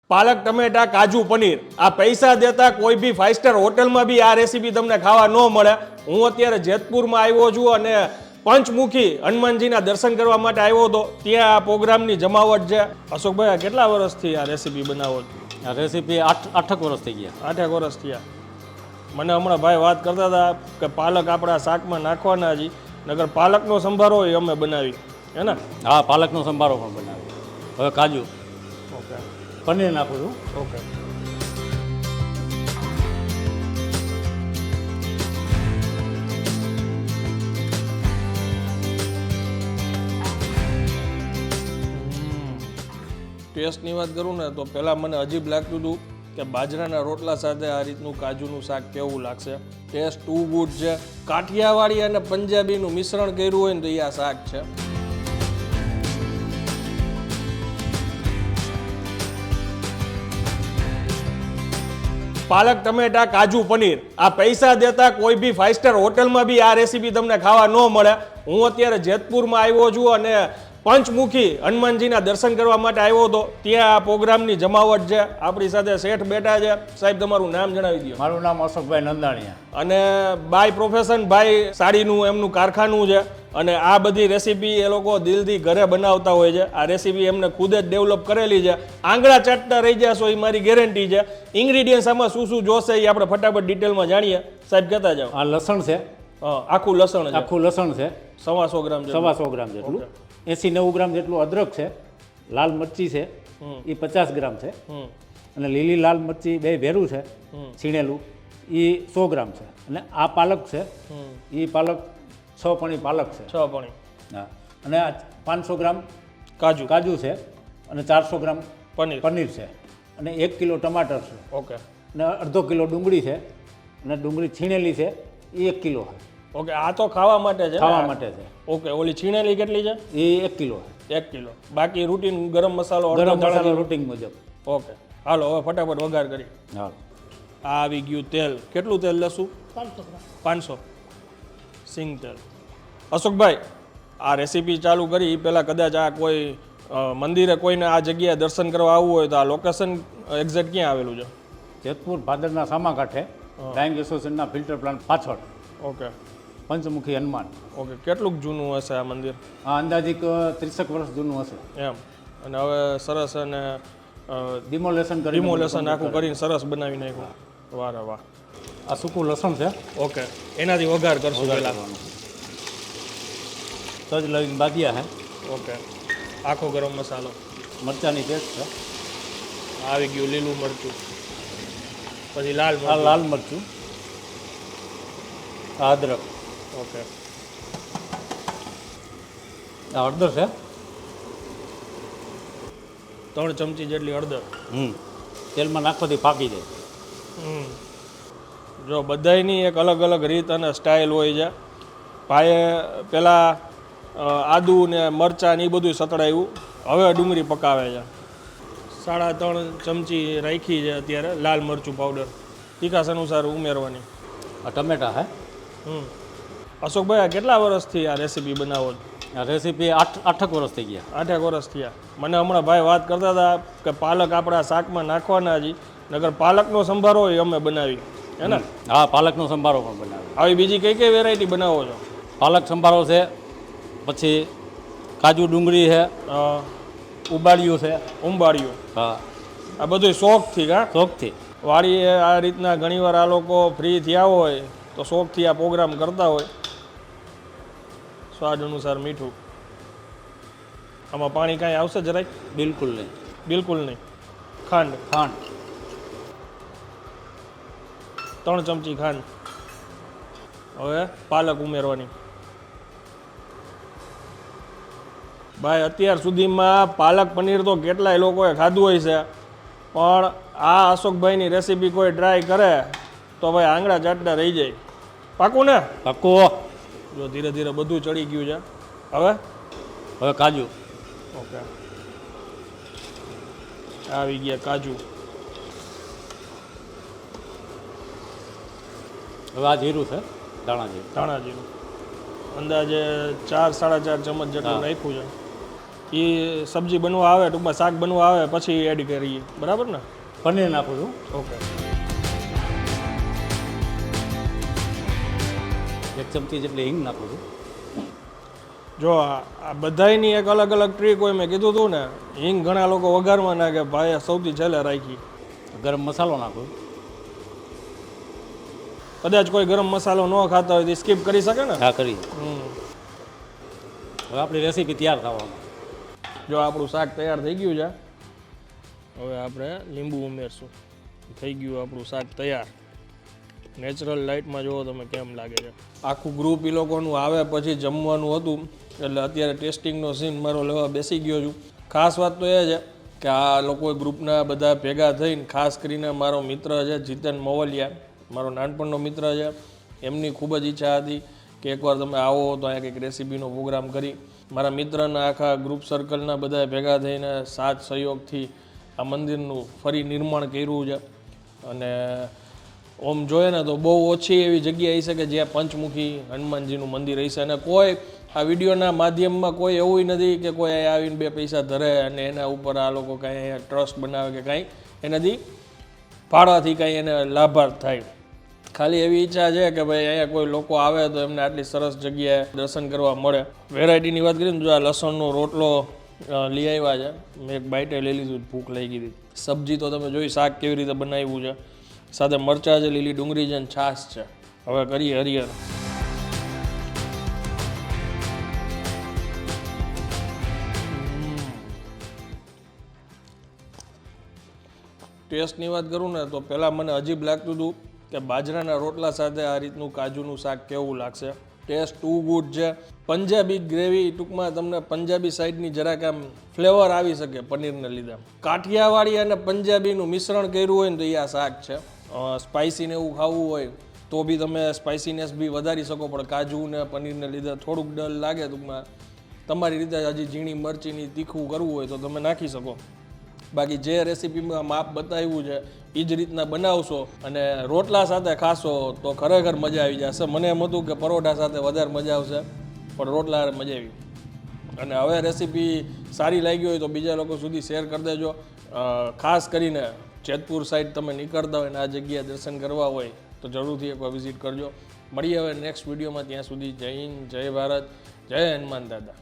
પાલક ટમેટા કાજુ પનીર આ પૈસા દેતા કોઈ બી 5 સ્ટાર હોટલમાં બી આ રેસીપી તમને ખાવા ન મળે. હું અત્યારે જેતપુરમાં આવ્યો છું અને પંચમુખી હનુમાનજીના દર્શન કરવા માટે આવ્યો હતો. ત્યાં આ પ્રોગ્રામની જમાવટ છે. અશોકભાઈ, આ કેટલા વર્ષથી આ રેસીપી બનાવો છો? આ રેસીપી 8 વર્ષ થઈ ગયા. 8 વર્ષ થયા. મને હમણાં ભાઈ વાત કરતા હતા કે પાલક આપણા શાકમાં નાખવાના જ, નગર પાલકનો સંભારો હોય અમે બનાવી, હે ને? હા, પાલકનો સંભારો પણ બનાવ્યો. હવે કાજુ, ઓકે, પનીર નાખું છું. ઓકે. ટેસ્ટની વાત કરું ને તો પહેલાં મને અજીબ લાગતું હતું કે બાજરાના રોટલા સાથે આ રીતનું કાજુનું શાક કેવું લાગશે. ટેસ્ટ ટુ ગુડ છે. કાઠિયાવાડી અને પંજાબીનું મિશ્રણ કર્યું હોય ને તો એ આ શાક છે. પાલક ટમેટા કાજુ પનીર આ પૈસા દેતા કોઈ બી 5 સ્ટાર હોટલમાં બી આ રેસીપી તમને ખાવા ન મળે. હું અત્યારે જેતપુરમાં આવ્યો છું અને પંચમુખી હનુમાનજીના દર્શન કરવા માટે આવ્યો હતો. ત્યાં આ પ્રોગ્રામની જમાવટ છે. આપણી સાથે શેઠ બેઠા છે. સાહેબ, તમારું નામ જણાવી દો. મારું નામ અશોકભાઈ નંદાણીયા. અને બાય પ્રોફેશન ભાઈ સાડીનું એમનું કારખાનું છે અને આ બધી રેસીપી એ લોકો દિલથી ઘરે બનાવતા હોય છે. આ રેસીપી એમને ખુદ જ ડેવલપ કરેલી છે. આંગળા ચાટતા રહી જશો એ મારી ગેરંટી છે. ઇન્ગ્રીડિયન્ટ્સ આમાં શું શું જોશે એ આપણે ફટાફટ ડિટેલમાં જાણીએ. સાહેબ, કહેતા જાઓ. આ લસણ છે. આખું લસણ છે. આખું લસણ છે. 125 ગ્રામ છે. 125 ગ્રામ જેટલું. 80-90 ગ્રામ જેટલું અદરક છે. લાલ મરચી છે, એ 50 ગ્રામ છે. અને લીલી લાલ મરચી બે ભેરું છે છીણેલું, એ 100 ગ્રામ છે. અને આ પાલક છે, એ પાલક 6 પણી પાલક છે. 6 પણી. હા. અને આ 500 ગ્રામ કાજુ છે. અને 400 ગ્રામ પનીર છે. અને 1 કિલો ટમાટર છે. ઓકે. અને અડધો કિલો ડુંગળી છે. અને ડુંગળી છીણેલી છે, એ 1 કિલો છે. ઓકે, આ તો ખાવા માટે છે. ખાવા માટે છે. ઓકે, ઓલી છીણેલી કેટલી છે? એ 1 કિલો છે. 1 કિલો. બાકી રૂટીન ગરમ મસાલો, ગરમ મસાલો રૂટીન મુજબ. ઓકે, હાલો હવે ફટાફટ વઘાર કરી. હા. આ આવી ગયું તેલ. કેટલું તેલ લેશું? 500 ગ્રામ. 500 સિંગ તેલ. અશોકભાઈ, આ રેસીપી ચાલુ કરી એ પહેલાં કદાચ આ કોઈ મંદિરે કોઈને આ જગ્યાએ દર્શન કરવા આવવું હોય તો આ લોકેશન એક્ઝેક્ટ ક્યાં આવેલું છે? જેતપુર ભાદરના સામા કાંઠે ડાઇંગ એસોસિએશનના ફિલ્ટર પ્લાન્ટ પાછળ. ઓકે. પંચમુખી હનુમાન. ઓકે, કેટલુંક જૂનું હશે આ મંદિર? આ અંદાજિક 30 વર્ષ જૂનું હશે. એમ. અને હવે સરસ અને ડિમોલેશન આખું કરીને સરસ બનાવી નાખ્યું. વાહ રે વાહ. આ સૂકું લસણ છે. ઓકે, એનાથી વઘાર કરશું પહેલાં. તજ લવિંગ બાદિયા છે. ઓકે, આખો ગરમ મસાલો, મરચાંની પેસ્ટ છે. આવી ગયું લીલું મરચું, પછી આ લાલ મરચું, આ અદરક. ઓકે. આ હળદર છે. 3 ચમચી જેટલી હળદર. તેલમાં નાખવાથી પાકી જાય. જો બધાયની એક અલગ અલગ રીત અને સ્ટાઇલ હોય છે. ભાઈએ પહેલાં આદુ ને મરચાં ને એ બધું સતળાયું. હવે ડુંગળી પકાવે છે. 3.5 ચમચી રાખી છે અત્યારે લાલ મરચું પાવડર. તીખાસ અનુસાર ઉમેરવાની. આ ટમેટા છે. અશોકભાઈ, આ કેટલા વર્ષથી આ રેસીપી બનાવો છો? આ રેસીપી 8 વર્ષ થઈ ગયા. 8 વર્ષ થયા. મને હમણાં ભાઈ વાત કરતા હતા કે પાલક આપણા શાકમાં નાખવાના જ, નગર પાલકનો સંભારો હોય અમે બનાવી, હે ને? હા, પાલકનો સંભારો પણ બનાવ્યો. આવી બીજી કઈ કઈ વેરાયટી બનાવો છો? પાલક સંભારો છે, પછી કાજુ ડુંગળી છે, ઉબાડિયું છે. ઉંબાડિયું. હા. આ બધું શોખથી. શોખથી. વાડીએ આ રીતના ઘણીવાર આ લોકો ફ્રી થયા હોય તો શોખથી આ પ્રોગ્રામ કરતા હોય. સ્વાદ અનુસાર મીઠું. આમાં પાણી કાંઈ આવશે જરાય? બિલકુલ નહીં. બિલકુલ નહીં. ખાંડ. 3 ચમચી ખાંડ. હવે પાલક ઉમેરવાની. ભાઈ, અત્યાર સુધીમાં પાલક પનીર તો કેટલાય લોકોએ ખાધું હોય છે, પણ આ અશોકભાઈની રેસીપી કોઈ ટ્રાય કરે તો ભાઈ આંગળા ચાટતા રહી જાય. પાકું ને? પાકું. જો ધીરે ધીરે બધું ચડી ગયું છે. હવે કાજુ. ઓકે, આવી ગયા કાજુ. હવે આ જીરું છે, ધાણા જીરું. અંદાજે 4-4.5 ચમચ જેટલું નાખ્યું છે. એ સબ્જી બનવા આવે ટૂંકમાં શાક બનવા આવે પછી એડ કરીએ બરાબર ને પનીર નાખું છું. ઓકે 1 ચમચી જેટલી હિંગ નાખું છું. જો આ બધાયની એક અલગ અલગ ટ્રીક હોય મેં કીધું હતું ને હિંગ ઘણા લોકો વઘારમાં નાખે ભાઈએ સૌથી છેલ્લે રાખી ગરમ મસાલો નાખું. કદાચ કોઈ ગરમ મસાલો ન ખાતા હોય તો સ્કીપ કરી શકે ને હા કરી. હવે આપણી રેસીપી તૈયાર થવાનું. જો આપણું શાક તૈયાર થઈ ગયું છે હવે આપણે લીંબુ ઉમેરશું થઈ ગયું આપણું શાક તૈયાર નેચરલ લાઇટમાં જુઓ તમે કેમ લાગે છે આખું ગ્રુપ એ લોકોનું આવે પછી જમવાનું હતું એટલે અત્યારે ટેસ્ટિંગનો સીન મારો લેવા બેસી ગયો છું ખાસ વાત તો એ છે કે આ લોકો ગ્રુપના બધા ભેગા થઈને ખાસ કરીને મારો મિત્ર છે જીતન મોવલિયા મારો નાનપણનો મિત્ર છે એમની ખૂબ જ ઈચ્છા હતી કે એકવાર તમે આવો તો અહીંયા કંઈક રેસીપીનો પ્રોગ્રામ કરી મારા મિત્રના આખા ગ્રુપ સર્કલના બધા ભેગા થઈને સાથ સહયોગથી આ મંદિરનું ફરી નિર્માણ કર્યું છે અને ઓમ જોઈએ ને તો બહુ ઓછી એવી જગ્યા હશે કે જ્યાં પંચમુખી હનુમાનજીનું મંદિર હશે અને કોઈ આ વિડીયોના માધ્યમમાં કોઈ એવું નથી કે કોઈ અહીંયા આવીને 2 પૈસા ધરે અને એના ઉપર આ લોકો કાંઈ અહીંયા ટ્રસ્ટ બનાવે કે કાંઈ એનાથી ભાડાથી કાંઈ એને લાભાર્થ થાય ખાલી એવી ઈચ્છા છે કે ભાઈ અહીંયા કોઈ લોકો આવે તો એમને આટલી સરસ જગ્યાએ દર્શન કરવા મળે વેરાયટીની વાત કરીએ ને જો આ લસણનો રોટલો લઈ આવ્યા છે મેં એક બાઈટે લઈ લીધું ભૂખ લઈ ગઈ સબ્જી તો તમે જોઈ શાક કેવી રીતે બનાવ્યું છે સાથે મરચાં છે લીલી ડુંગળી છે અને છાશ છે હવે કરીએ હરિયર ટેસ્ટની વાત કરું ને તો પહેલાં મને અજીબ લાગતું હતું કે બાજરાના રોટલા સાથે આ રીતનું કાજુનું શાક કેવું લાગશે ટેસ્ટ ટુ ગુડ છે પંજાબી ગ્રેવી ટૂંકમાં તમને પંજાબી સાઈડની જરાક આમ ફ્લેવર આવી શકે પનીરને લીધે કાઠિયાવાડી અને પંજાબીનું મિશ્રણ કર્યું હોય ને તો એ આ શાક છે સ્પાઇસીને એવું ખાવું હોય તો બી તમે સ્પાઇસીનેસ બી વધારી શકો પણ કાજુ ને પનીરને લીધે થોડુંક ડર લાગે ટૂંકમાં તમારી રીતે હજી ઝીણી મરચીની તીખું કરવું હોય તો તમે નાખી શકો બાકી જે રેસીપીમાં માપ બતાવ્યું છે એ જ રીતના બનાવશો અને રોટલા સાથે ખાશો તો ખરેખર મજા આવી જશે મને એમ હતું કે પરોઠા સાથે વધારે મજા આવશે પણ રોટલા મજા આવી અને હવે રેસીપી સારી લાગી હોય તો બીજા લોકો સુધી શેર કરી દેજો ખાસ કરીને જેતપુર સાઈડ તમે નીકળતા હોય ને આ જગ્યાએ દર્શન કરવા હોય તો જરૂરથી એકવાર વિઝિટ કરજો મળીએ હવે નેક્સ્ટ વિડીયોમાં ત્યાં સુધી જય હિન્દ જય ભારત જય હનુમાન દાદા